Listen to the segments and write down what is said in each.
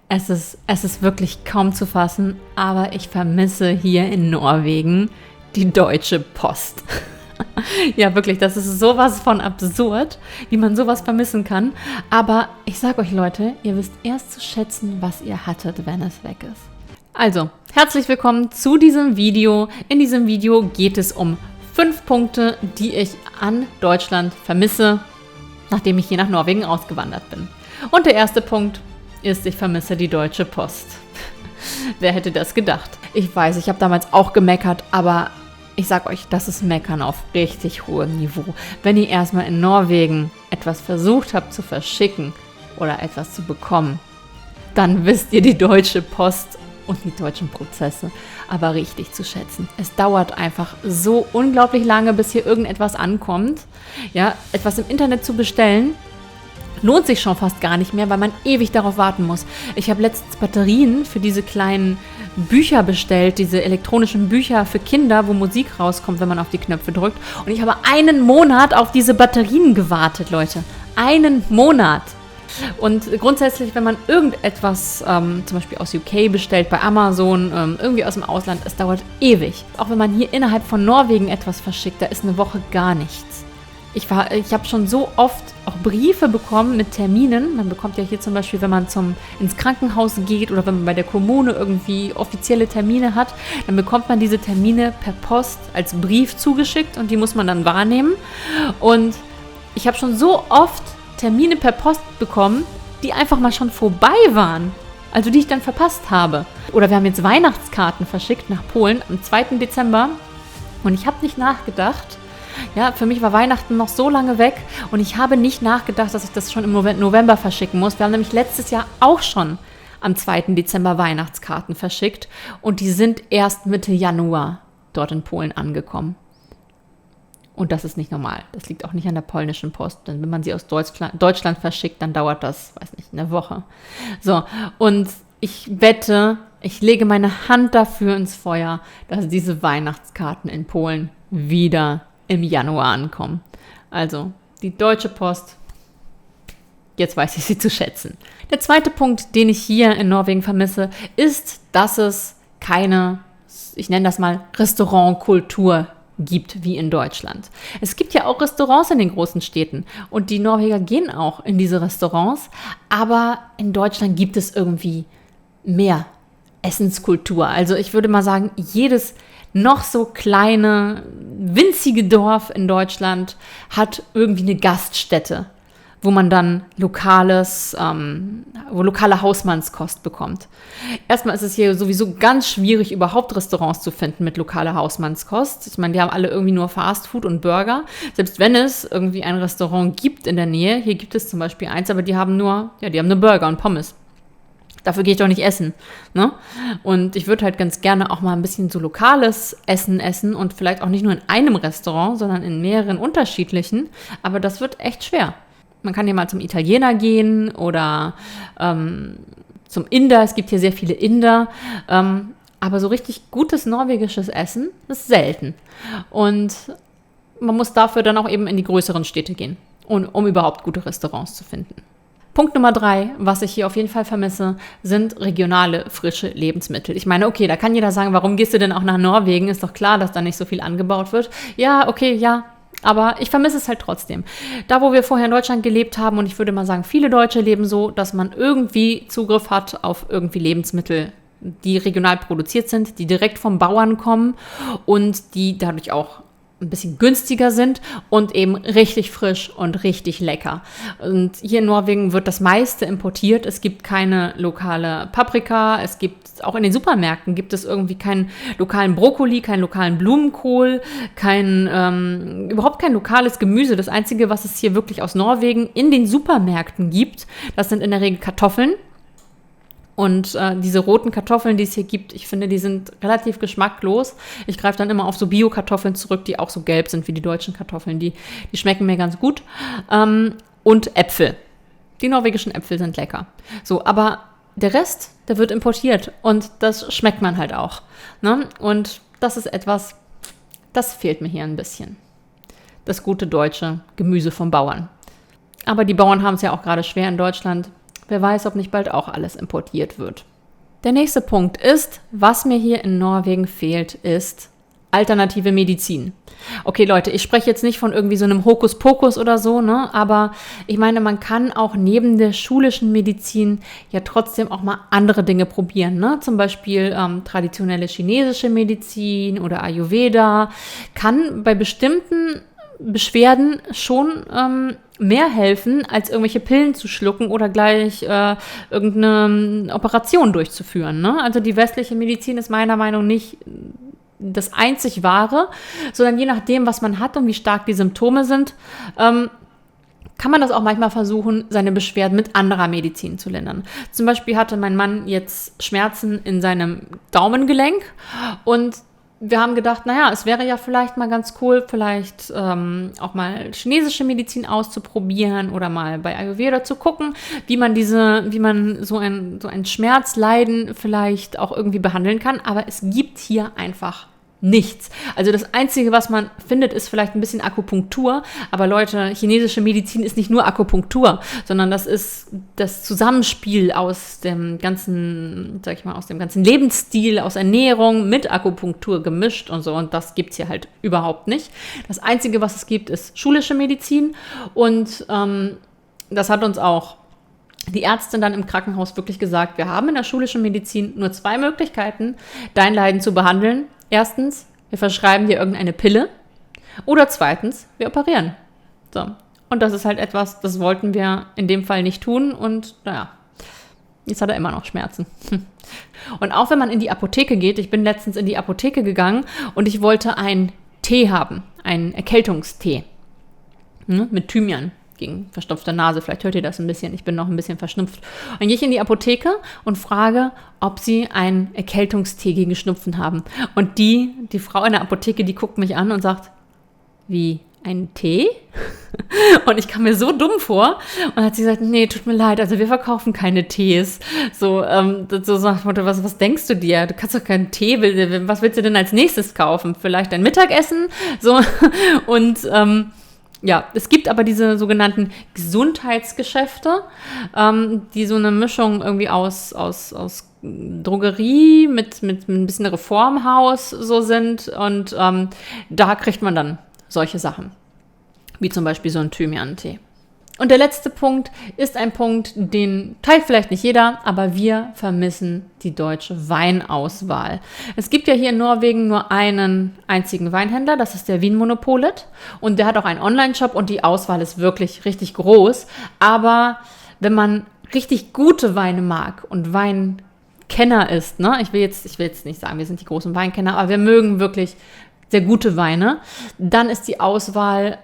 Es ist wirklich kaum zu fassen, aber ich vermisse hier in Norwegen die Deutsche Post. Ja, wirklich, das ist sowas von absurd, wie man sowas vermissen kann. Aber ich sag euch, Leute, ihr wisst erst zu schätzen, was ihr hattet, wenn es weg ist. Also, herzlich willkommen zu diesem Video. In diesem Video geht es um 5 Punkte, die ich an Deutschland vermisse, nachdem ich hier nach Norwegen ausgewandert bin. Und der erste Punkt ist, ich vermisse die Deutsche Post. Wer hätte das gedacht? Ich weiß, ich habe damals auch gemeckert, aber ich sag euch, das ist Meckern auf richtig hohem Niveau. Wenn ihr erstmal in Norwegen etwas versucht habt zu verschicken oder etwas zu bekommen, dann wisst ihr die Deutsche Post und die deutschen Prozesse aber richtig zu schätzen. Es dauert einfach so unglaublich lange, bis hier irgendetwas ankommt. Ja, etwas im Internet zu bestellen, lohnt sich schon fast gar nicht mehr, weil man ewig darauf warten muss. Ich habe letztens Batterien für diese kleinen Bücher bestellt, diese elektronischen Bücher für Kinder, wo Musik rauskommt, wenn man auf die Knöpfe drückt. Und ich habe einen Monat auf diese Batterien gewartet, Leute. Einen Monat. Und grundsätzlich, wenn man irgendetwas zum Beispiel aus UK bestellt, bei Amazon, irgendwie aus dem Ausland, es dauert ewig. Auch wenn man hier innerhalb von Norwegen etwas verschickt, da ist eine Woche gar nichts. Ich habe schon so oft auch Briefe bekommen mit Terminen. Man bekommt ja hier zum Beispiel, wenn man ins Krankenhaus geht oder wenn man bei der Kommune irgendwie offizielle Termine hat, dann bekommt man diese Termine per Post als Brief zugeschickt und die muss man dann wahrnehmen. Und ich habe schon so oft Termine per Post bekommen, die einfach mal schon vorbei waren. Also die ich dann verpasst habe. Oder wir haben jetzt Weihnachtskarten verschickt nach Polen am 2. Dezember und ich habe nicht nachgedacht. Ja, für mich war Weihnachten noch so lange weg und ich habe nicht nachgedacht, dass ich das schon im November verschicken muss. Wir haben nämlich letztes Jahr auch schon am 2. Dezember Weihnachtskarten verschickt und die sind erst Mitte Januar dort in Polen angekommen. Und das ist nicht normal. Das liegt auch nicht an der polnischen Post. Denn wenn man sie aus Deutschland verschickt, dann dauert das, weiß nicht, eine Woche. So, und ich wette, ich lege meine Hand dafür ins Feuer, dass diese Weihnachtskarten in Polen wieder im Januar ankommen. Also, die Deutsche Post, jetzt weiß ich sie zu schätzen. Der zweite Punkt, den ich hier in Norwegen vermisse, ist, dass es keine, ich nenne das mal, Restaurantkultur gibt wie in Deutschland. Es gibt ja auch Restaurants in den großen Städten und die Norweger gehen auch in diese Restaurants, aber in Deutschland gibt es irgendwie mehr Essenskultur. Also ich würde mal sagen, jedes noch so kleine, winzige Dorf in Deutschland hat irgendwie eine Gaststätte, wo man dann lokale Hausmannskost bekommt. Erstmal ist es hier sowieso ganz schwierig, überhaupt Restaurants zu finden mit lokaler Hausmannskost. Ich meine, die haben alle irgendwie nur Fastfood und Burger. Selbst wenn es irgendwie ein Restaurant gibt in der Nähe, hier gibt es zum Beispiel eins, aber die haben nur Burger und Pommes. Dafür gehe ich doch nicht essen. Ne? Und ich würde halt ganz gerne auch mal ein bisschen so lokales Essen und vielleicht auch nicht nur in einem Restaurant, sondern in mehreren unterschiedlichen. Aber das wird echt schwer. Man kann ja mal zum Italiener gehen oder zum Inder. Es gibt hier sehr viele Inder. Aber so richtig gutes norwegisches Essen ist selten. Und man muss dafür dann auch eben in die größeren Städte gehen, um überhaupt gute Restaurants zu finden. Punkt Nummer 3, was ich hier auf jeden Fall vermisse, sind regionale, frische Lebensmittel. Ich meine, okay, da kann jeder sagen, warum gehst du denn auch nach Norwegen? Ist doch klar, dass da nicht so viel angebaut wird. Ja, okay, ja, aber ich vermisse es halt trotzdem. Da, wo wir vorher in Deutschland gelebt haben, und ich würde mal sagen, viele Deutsche leben so, dass man irgendwie Zugriff hat auf irgendwie Lebensmittel, die regional produziert sind, die direkt vom Bauern kommen und die dadurch auch ein bisschen günstiger sind und eben richtig frisch und richtig lecker. Und hier in Norwegen wird das meiste importiert. Es gibt keine lokale Paprika. Es gibt auch in den Supermärkten gibt es irgendwie keinen lokalen Brokkoli, keinen lokalen Blumenkohl, überhaupt kein lokales Gemüse. Das Einzige, was es hier wirklich aus Norwegen in den Supermärkten gibt, das sind in der Regel Kartoffeln. Und diese roten Kartoffeln, die es hier gibt, ich finde, die sind relativ geschmacklos. Ich greife dann immer auf so Bio-Kartoffeln zurück, die auch so gelb sind wie die deutschen Kartoffeln. Die schmecken mir ganz gut. Und Äpfel. Die norwegischen Äpfel sind lecker. So, aber der Rest, der wird importiert. Und das schmeckt man halt auch. Ne? Und das ist etwas, das fehlt mir hier ein bisschen. Das gute deutsche Gemüse vom Bauern. Aber die Bauern haben es ja auch gerade schwer in Deutschland. Wer weiß, ob nicht bald auch alles importiert wird. Der nächste Punkt ist, was mir hier in Norwegen fehlt, ist alternative Medizin. Okay, Leute, ich spreche jetzt nicht von irgendwie so einem Hokuspokus oder so, ne? Aber ich meine, man kann auch neben der schulischen Medizin ja trotzdem auch mal andere Dinge probieren, ne? Zum Beispiel traditionelle chinesische Medizin oder Ayurveda kann bei bestimmten Beschwerden schon mehr helfen, als irgendwelche Pillen zu schlucken oder gleich irgendeine Operation durchzuführen, ne? Also die westliche Medizin ist meiner Meinung nach nicht das einzig Wahre, sondern je nachdem, was man hat und wie stark die Symptome sind, kann man das auch manchmal versuchen, seine Beschwerden mit anderer Medizin zu lindern. Zum Beispiel hatte mein Mann jetzt Schmerzen in seinem Daumengelenk und wir haben gedacht, naja, es wäre ja vielleicht mal ganz cool, vielleicht auch mal chinesische Medizin auszuprobieren oder mal bei Ayurveda zu gucken, wie man so ein Schmerzleiden vielleicht auch irgendwie behandeln kann. Aber es gibt hier einfach nichts. Also das Einzige, was man findet, ist vielleicht ein bisschen Akupunktur. Aber Leute, chinesische Medizin ist nicht nur Akupunktur, sondern das ist das Zusammenspiel aus dem ganzen, sag ich mal, aus dem ganzen Lebensstil, aus Ernährung mit Akupunktur gemischt und so. Und das gibt's hier halt überhaupt nicht. Das Einzige, was es gibt, ist schulische Medizin. Und das hat uns auch die Ärztin dann im Krankenhaus wirklich gesagt, wir haben in der schulischen Medizin nur 2 Möglichkeiten, dein Leiden zu behandeln. Erstens, wir verschreiben dir irgendeine Pille oder zweitens, wir operieren. So. Und das ist halt etwas, das wollten wir in dem Fall nicht tun und naja, jetzt hat er immer noch Schmerzen. Und auch wenn man in die Apotheke geht, ich bin letztens in die Apotheke gegangen und ich wollte einen Tee haben, einen Erkältungstee mit Thymian. Gegen verstopfte Nase, vielleicht hört ihr das ein bisschen, ich bin noch ein bisschen verschnupft. Und dann gehe ich in die Apotheke und frage, ob sie einen Erkältungstee gegen Schnupfen haben. Und die Frau in der Apotheke, die guckt mich an und sagt, wie, einen Tee? Und ich kam mir so dumm vor und hat sie gesagt, nee, tut mir leid, also wir verkaufen keine Tees. So sagt man, was denkst du dir? Du kannst doch keinen Tee, was willst du denn als nächstes kaufen? Vielleicht ein Mittagessen? So, und ja, es gibt aber diese sogenannten Gesundheitsgeschäfte, die so eine Mischung irgendwie aus Drogerie mit ein bisschen Reformhaus so sind und da kriegt man dann solche Sachen, wie zum Beispiel so ein Thymian-Tee. Und der letzte Punkt ist ein Punkt, den teilt vielleicht nicht jeder, aber wir vermissen die deutsche Weinauswahl. Es gibt ja hier in Norwegen nur einen einzigen Weinhändler, das ist der Vinmonopolet. Und der hat auch einen Online-Shop und die Auswahl ist wirklich richtig groß. Aber wenn man richtig gute Weine mag und Weinkenner ist, ne? Ich will jetzt nicht sagen, wir sind die großen Weinkenner, aber wir mögen wirklich sehr gute Weine, dann ist die Auswahl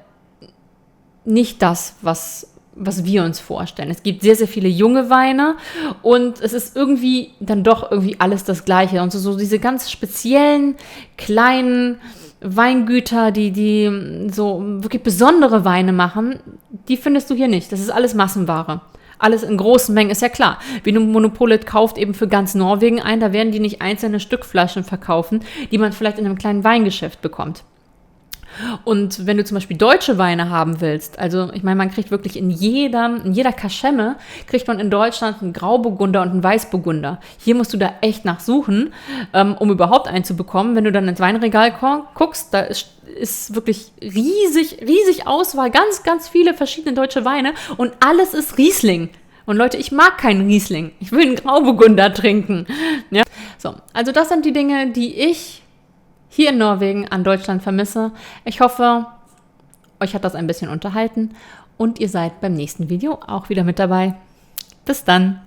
nicht das, was wir uns vorstellen. Es gibt sehr, sehr viele junge Weine und es ist irgendwie dann doch irgendwie alles das Gleiche. Und so diese ganz speziellen, kleinen Weingüter, die so wirklich besondere Weine machen, die findest du hier nicht. Das ist alles Massenware. Alles in großen Mengen, ist ja klar. Vinmonopolet kauft eben für ganz Norwegen ein, da werden die nicht einzelne Stückflaschen verkaufen, die man vielleicht in einem kleinen Weingeschäft bekommt. Und wenn du zum Beispiel deutsche Weine haben willst, also ich meine, man kriegt wirklich in jeder Kaschemme, kriegt man in Deutschland einen Grauburgunder und einen Weißburgunder. Hier musst du da echt nachsuchen, um überhaupt einen zu bekommen. Wenn du dann ins Weinregal guckst, da ist wirklich riesig Auswahl, ganz, ganz viele verschiedene deutsche Weine und alles ist Riesling. Und Leute, ich mag keinen Riesling. Ich will einen Grauburgunder trinken. Ja? So, also das sind die Dinge, die ich hier in Norwegen an Deutschland vermisse. Ich hoffe, euch hat das ein bisschen unterhalten und ihr seid beim nächsten Video auch wieder mit dabei. Bis dann!